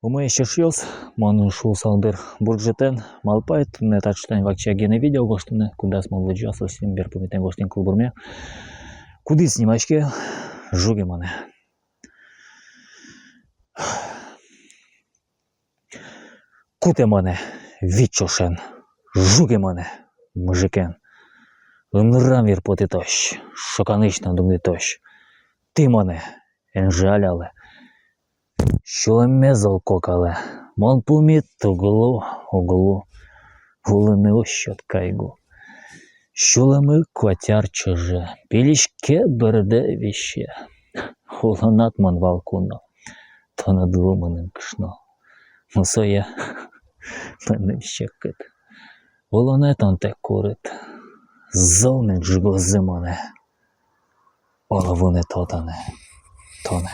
Умeye şaşıyoruz. Manın şu saldır burjeten malpayt ne taçtan vakча гене видео гоштуне куда смолоджа совсем бер помитен гоштин клубурме. Куди снимачке жуги мане. Куте мане вичошен жуги мане мужикен. Нрам вір поти тощ, шоканично думни тощ. Ти мане енжаляли. Щолемезал кокале, мон поміт углу, гулини ощоткайгу. Щолеми котяр чуже, пілішке бердевіще, гуланат мон валкуно, то над луманим кшно. Мусоє мене щекит, волонетон те курит, зовник жго зимоне, олову не тотане, тоне.